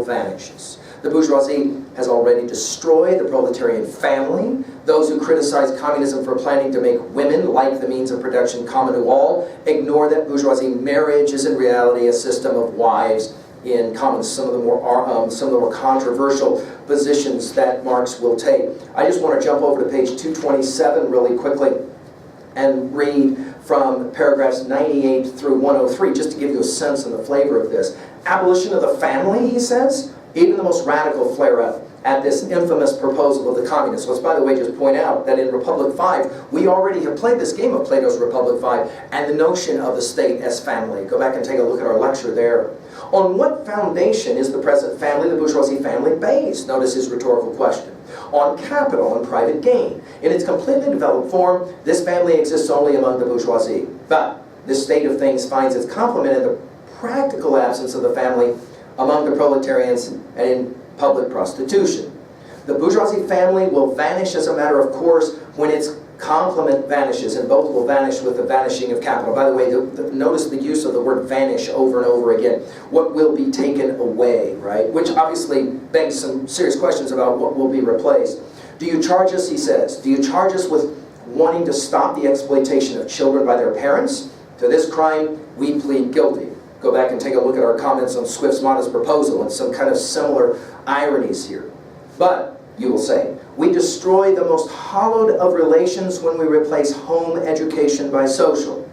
vanishes. The bourgeoisie has already destroyed the proletarian family. Those who criticize communism for planning to make women, like the means of production, common to all, ignore that bourgeoisie marriage is in reality a system of wives in common. Some of the more controversial positions that Marx will take. I just want to jump over to page 227 really quickly and read from paragraphs 98 through 103, just to give you a sense and the flavor of this. Abolition of the family, he says, even the most radical flare-up at this infamous proposal of the communists. Let's, by the way, just point out that in Republic 5, we already have played this game of Plato's Republic 5 and the notion of the state as family. Go back and take a look at our lecture there. On what foundation is the present family, the bourgeoisie family, based? Notice his rhetorical question. On capital and private gain. In its completely developed form, this family exists only among the bourgeoisie. But this state of things finds its complement in the practical absence of the family among the proletarians and in public prostitution. The bourgeoisie family will vanish as a matter of course when its complement vanishes, and both will vanish with the vanishing of capital. By the way, notice the use of the word vanish over and over again. What will be taken away, right? Which obviously begs some serious questions about what will be replaced. Do you charge us, he says, do you charge us with wanting to stop the exploitation of children by their parents? To this crime, we plead guilty. Go back and take a look at our comments on Swift's modest proposal and some kind of similar ironies here. But, you will say, we destroy the most hallowed of relations when we replace home education by social.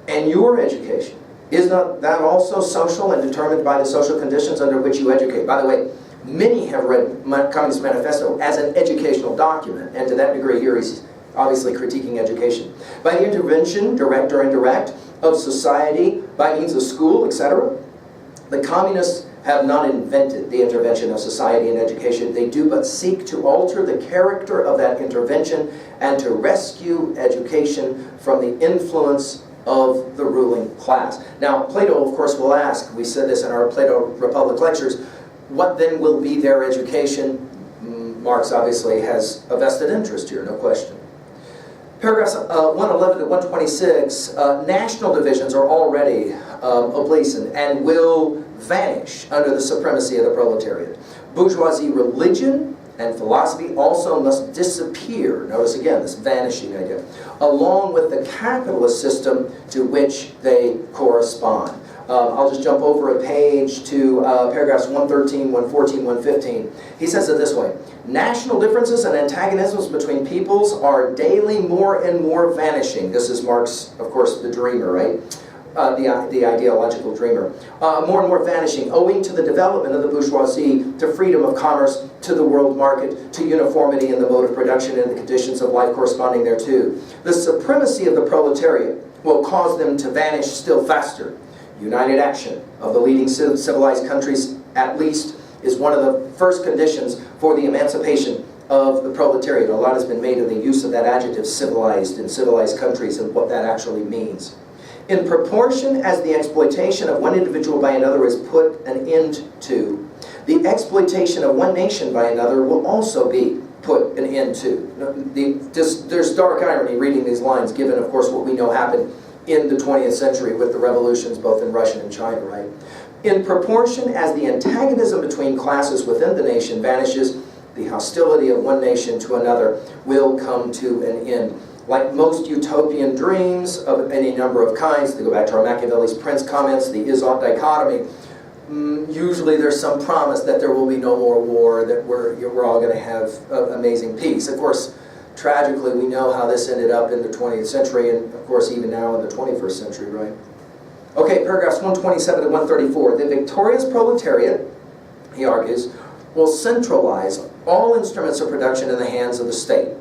And your education, is not that also social and determined by the social conditions under which you educate? By the way, many have read Communist Manifesto as an educational document, and to that degree here he's obviously critiquing education. By the intervention, direct or indirect, of society by means of school, etc. The communists have not invented the intervention of society in education. They do but seek to alter the character of that intervention and to rescue education from the influence of the ruling class. Now, Plato, of course, will ask, we said this in our Plato Republic lectures, what then will be their education? Marx obviously has a vested interest here, no question. Paragraphs 111 to 126, national divisions are already obsolescent and will vanish under the supremacy of the proletariat. Bourgeoisie religion and philosophy also must disappear, notice again this vanishing idea, along with the capitalist system to which they correspond. I'll just jump over a page to paragraphs 113, 114, 115. He says it this way: national differences and antagonisms between peoples are daily more and more vanishing. This is Marx, of course, the dreamer, right? The ideological dreamer. More and more vanishing, owing to the development of the bourgeoisie, to freedom of commerce, to the world market, to uniformity in the mode of production and the conditions of life corresponding thereto. The supremacy of the proletariat will cause them to vanish still faster. United action of the leading civilized countries, at least, is one of the first conditions for the emancipation of the proletariat. A lot has been made of the use of that adjective, civilized, in civilized countries, and what that actually means. In proportion as the exploitation of one individual by another is put an end to, the exploitation of one nation by another will also be put an end to. There's dark irony reading these lines, given, of course, what we know happened in the 20th century with the revolutions both in Russia and China, right? In proportion as the antagonism between classes within the nation vanishes, the hostility of one nation to another will come to an end. Like most utopian dreams of any number of kinds, to go back to our Machiavelli's Prince comments, the is-ought dichotomy, usually there's some promise that there will be no more war, that we're all going to have amazing peace. Of course, tragically, we know how this ended up in the 20th century, and of course even now in the 21st century, right? Okay, paragraphs 127 to 134. The victorious proletariat, he argues, will centralize all instruments of production in the hands of the state.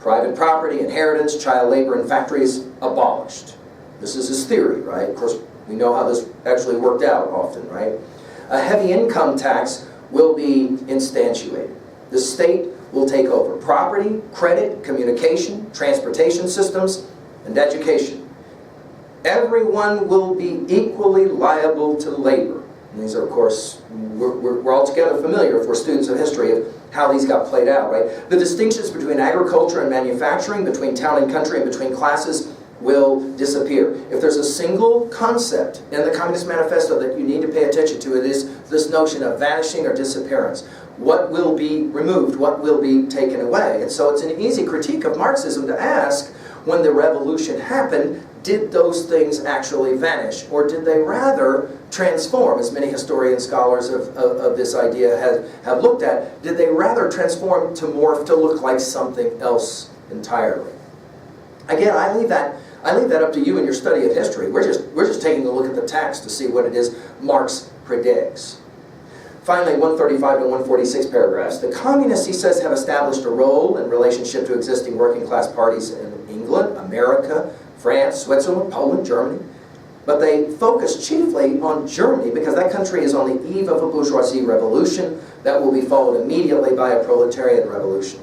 Private property, inheritance, child labor in factories, abolished. This is his theory, right? Of course, we know how this actually worked out often, right? A heavy income tax will be instantiated. The state will take over property, credit, communication, transportation systems, and education. Everyone will be equally liable to labor. And these are, of course, we're all together familiar, if we're students of history, of how these got played out, right? The distinctions between agriculture and manufacturing, between town and country, and between classes will disappear. If there's a single concept in the Communist Manifesto that you need to pay attention to, it is this notion of vanishing or disappearance. What will be removed? What will be taken away? And so it's an easy critique of Marxism to ask, when the revolution happened, did those things actually vanish? Or did they rather transform, as many historians, scholars of this idea have looked at, did they rather transform to morph to look like something else entirely? Again, I leave that up to you in your study of history. We're just taking a look at the text to see what it is Marx predicts. Finally, 135 to 146 paragraphs. The communists, he says, have established a role in relationship to existing working class parties in England, America, France, Switzerland, Poland, Germany. But they focus chiefly on Germany because that country is on the eve of a bourgeoisie revolution that will be followed immediately by a proletarian revolution.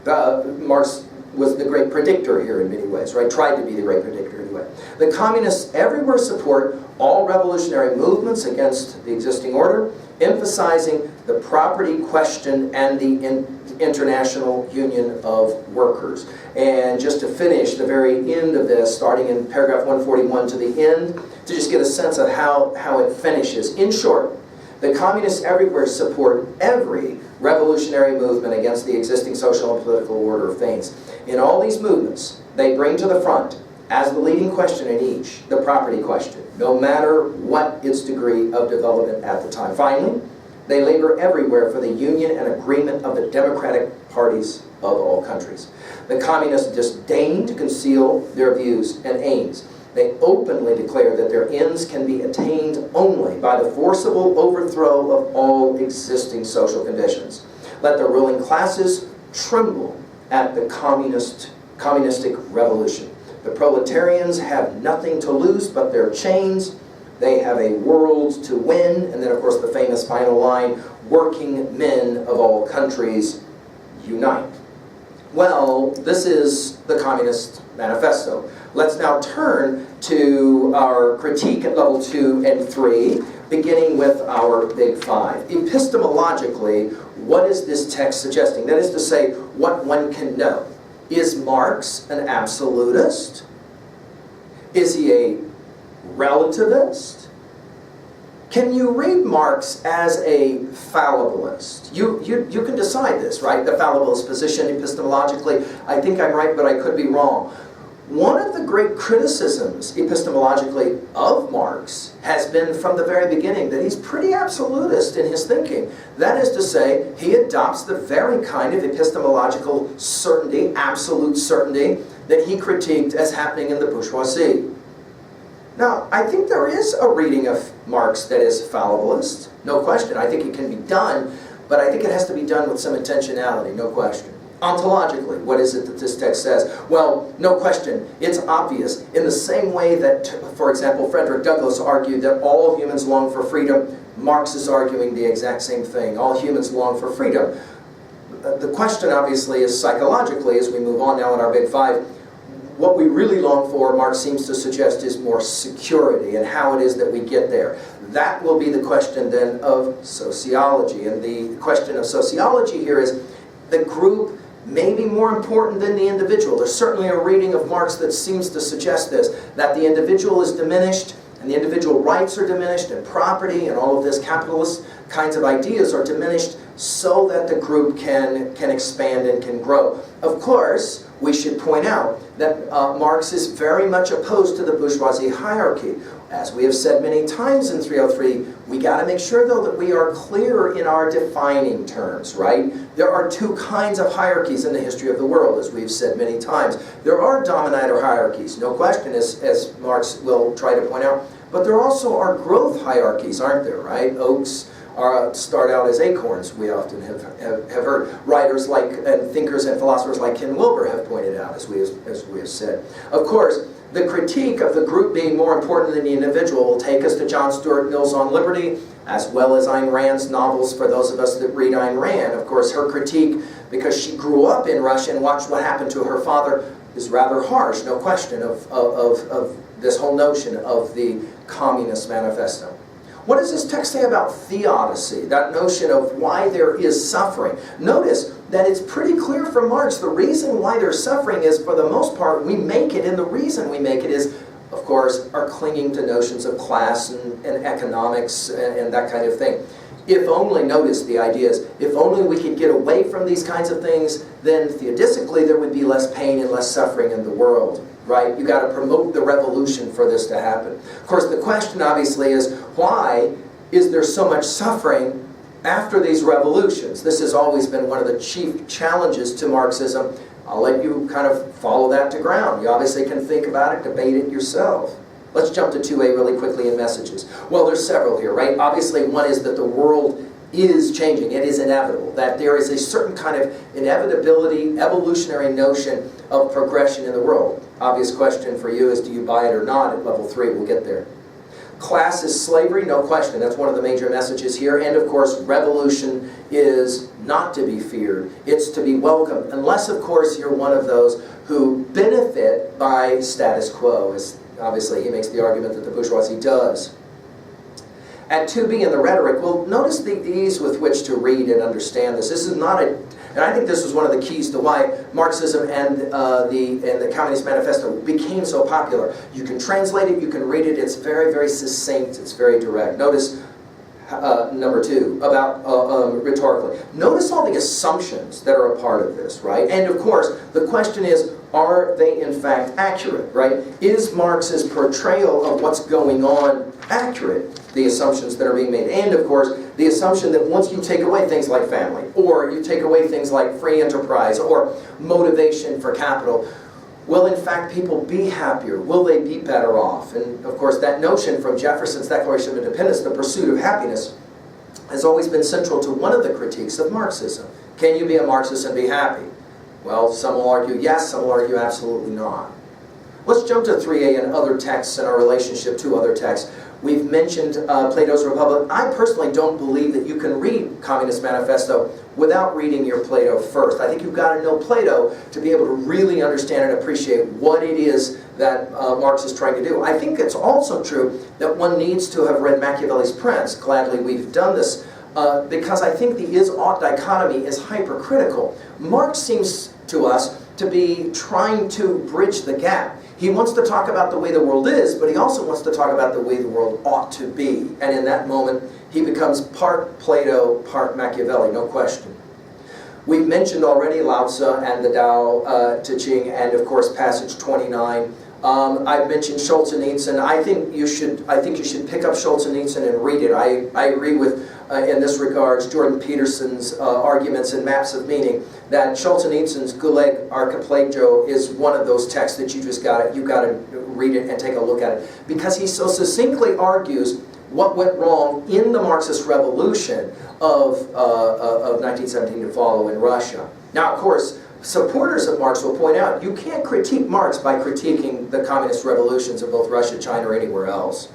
Marx was the great predictor here in many ways, right? Tried to be the great predictor anyway. The communists everywhere support all revolutionary movements against the existing order, emphasizing the property question and the international union of workers. And just to finish the very end of this, starting in paragraph 141 to the end, to just get a sense of how it finishes. In short, the communists everywhere support every revolutionary movement against the existing social and political order of things. In all these movements, they bring to the front, as the leading question in each, the property question, no matter what its degree of development at the time. Finally, they labor everywhere for the union and agreement of the democratic parties of all countries. The communists disdain to conceal their views and aims. They openly declare that their ends can be attained only by the forcible overthrow of all existing social conditions. Let the ruling classes tremble at the communistic revolution. The proletarians have nothing to lose but their chains. They have a world to win. And then, of course, the famous final line, working men of all countries, unite. Well, this is the Communist Manifesto. Let's now turn to our critique at level 2 and 3, beginning with our big five. Epistemologically, what is this text suggesting? That is to say, what one can know. Is Marx an absolutist? Is he a relativist? Can you read Marx as a fallibilist? You can decide this, right? The fallibilist position epistemologically. I think I'm right, but I could be wrong. One of the great criticisms epistemologically of Marx has been from the very beginning that he's pretty absolutist in his thinking. That is to say, he adopts the very kind of epistemological certainty, absolute certainty, that he critiqued as happening in the bourgeoisie. Now, I think there is a reading of Marx that is fallibilist, no question. I think it can be done, but I think it has to be done with some intentionality, no question. Ontologically, what is it that this text says? Well, no question, it's obvious. In the same way that, for example, Frederick Douglass argued that all humans long for freedom, Marx is arguing the exact same thing. All humans long for freedom. The question, obviously, is psychologically, as we move on now in our big five, what we really long for, Marx seems to suggest, is more security and how it is that we get there. That will be the question then of sociology. And the question of sociology here is the group may be more important than the individual. There's certainly a reading of Marx that seems to suggest this, that the individual is diminished and the individual rights are diminished and property and all of this capitalist kinds of ideas are diminished so that the group can expand and can grow. Of course, we should point out that Marx is very much opposed to the bourgeoisie hierarchy. As we have said many times in 303, we got to make sure, though, that we are clear in our defining terms, right? There are two kinds of hierarchies in the history of the world, as we've said many times. There are dominator hierarchies, no question, as Marx will try to point out, but there also are growth hierarchies, aren't there, right? Oaks start out as acorns, we often have heard. Writers like, and thinkers and philosophers like Ken Wilber have pointed out, as we have said. Of course, the critique of the group being more important than the individual will take us to John Stuart Mill's On Liberty, as well as Ayn Rand's novels for those of us that read Ayn Rand. Of course, her critique, because she grew up in Russia and watched what happened to her father, is rather harsh, no question, of this whole notion of the Communist Manifesto. What does this text say about theodicy, that notion of why there is suffering? Notice that it's pretty clear from Marx the reason why there's suffering is, for the most part, we make it, and the reason we make it is, of course, our clinging to notions of class and economics and that kind of thing. If only, notice the idea is, if only we could get away from these kinds of things, then theodictically there would be less pain and less suffering in the world, right? You got to promote the revolution for this to happen. Of course, the question obviously is, why is there so much suffering after these revolutions? This has always been one of the chief challenges to Marxism. I'll let you kind of follow that to ground. You obviously can think about it, debate it yourself. Let's jump to 2a really quickly in messages. Well, there's several here, right? Obviously, one is that the world is changing. It is inevitable. That there is a certain kind of inevitability, evolutionary notion of progression in the world. Obvious question for you is, do you buy it or not at level 3? We'll get there. Class is slavery, no question. That's one of the major messages here. And of course, revolution is not to be feared. It's to be welcomed. Unless, of course, you're one of those who benefit by status quo. As obviously, he makes the argument that the bourgeoisie does. At 2b in the Rhetoric, well, notice the ease with which to read and understand this. This is not a... And I think this was one of the keys to why Marxism and the Communist Manifesto became so popular. You can translate it, you can read it, it's very, very succinct, it's very direct. Notice number 2, about rhetorically. Notice all the assumptions that are a part of this, right? And of course, the question is, are they in fact accurate, right? Is Marx's portrayal of what's going on accurate? The assumptions that are being made. And of course, the assumption that once you take away things like family, or you take away things like free enterprise, or motivation for capital, will in fact people be happier? Will they be better off? And of course, that notion from Jefferson's Declaration of Independence, the pursuit of happiness, has always been central to one of the critiques of Marxism. Can you be a Marxist and be happy? Well, some will argue yes, some will argue absolutely not. Let's jump to 3a and other texts and our relationship to other texts. We've mentioned Plato's Republic. I personally don't believe that you can read Communist Manifesto without reading your Plato first. I think you've got to know Plato to be able to really understand and appreciate what it is that Marx is trying to do. I think it's also true that one needs to have read Machiavelli's Prince. Gladly we've done this, because I think the is-ought dichotomy is hypercritical. Marx seems to us to be trying to bridge the gap. He wants to talk about the way the world is, but he also wants to talk about the way the world ought to be. And in that moment, he becomes part Plato, part Machiavelli, no question. We've mentioned already Lao Tzu and the Tao Te Ching, and of course passage 29. I've mentioned Solzhenitsyn. I think you should pick up Solzhenitsyn and read it. I agree with, in this regards, Jordan Peterson's arguments in Maps of Meaning, that Solzhenitsyn's Gulag Archipelago is one of those texts that you got to read it and take a look at it, because he so succinctly argues what went wrong in the Marxist revolution of 1917 to follow in Russia. Now, of course, supporters of Marx will point out, you can't critique Marx by critiquing the communist revolutions of both Russia, China, or anywhere else.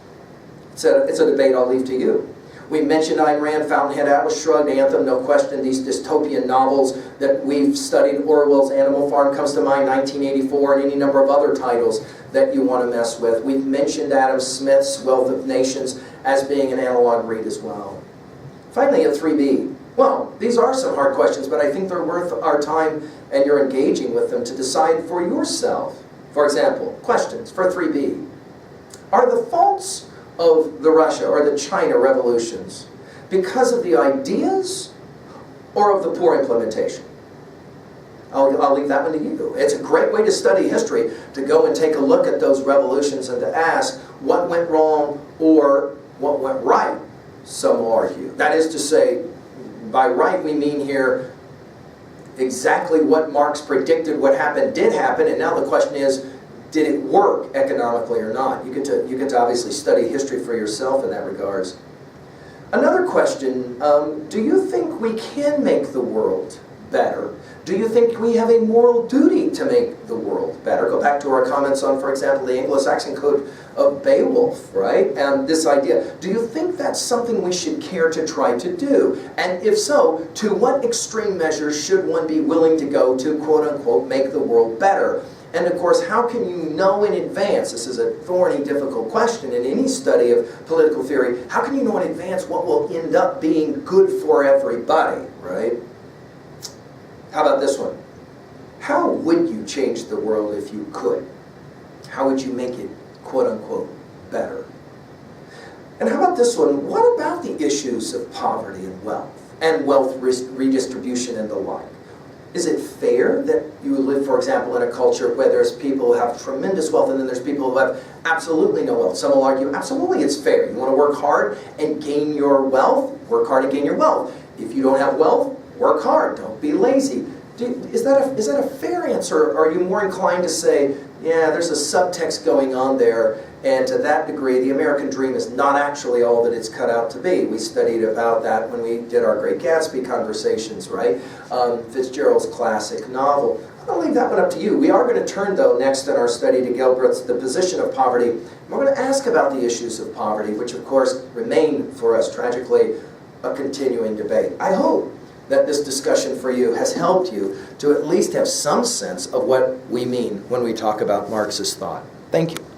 It's a debate I'll leave to you. We mentioned Ayn Rand, Fountainhead, Atlas Shrugged, Anthem, no question. These dystopian novels that we've studied, Orwell's Animal Farm comes to mind, 1984, and any number of other titles that you want to mess with. We've mentioned Adam Smith's Wealth of Nations as being an analog read as well. Finally, at 3b. Well, these are some hard questions, but I think they're worth our time and you're engaging with them to decide for yourself. For example, questions for 3b. Are the faults of the Russia or the China revolutions because of the ideas or of the poor implementation? I'll leave that one to you. It's a great way to study history, to go and take a look at those revolutions and to ask what went wrong or what went right, some will argue. That is to say, by right we mean here exactly what Marx predicted what happened did happen, and now the question is, did it work economically or not? You get to obviously study history for yourself in that regards. Another question, do you think we can make the world better? Do you think we have a moral duty to make the world better? Go back to our comments on, for example, the Anglo-Saxon Code of Beowulf, right? And this idea. Do you think that's something we should care to try to do? And if so, to what extreme measures should one be willing to go to, quote-unquote, make the world better? And of course, how can you know in advance, this is a thorny, difficult question in any study of political theory, how can you know in advance what will end up being good for everybody, right? How about this one? How would you change the world if you could? How would you make it, quote unquote, better? And how about this one? What about the issues of poverty and wealth redistribution and the like? Is it fair that you live, for example, in a culture where there's people who have tremendous wealth and then there's people who have absolutely no wealth? Some will argue, absolutely it's fair. You want to work hard and gain your wealth? Work hard and gain your wealth. If you don't have wealth, work hard. Don't be lazy. Is that a fair answer? Or are you more inclined to say, yeah, there's a subtext going on there, and to that degree, the American dream is not actually all that it's cut out to be? We studied about that when we did our Great Gatsby conversations, right? Fitzgerald's classic novel. I'm going to leave that one up to you. We are going to turn, though, next in our study to Gilbert's The Position of Poverty. We're going to ask about the issues of poverty, which, of course, remain for us, tragically, a continuing debate. I hope that this discussion for you has helped you to at least have some sense of what we mean when we talk about Marxist thought. Thank you.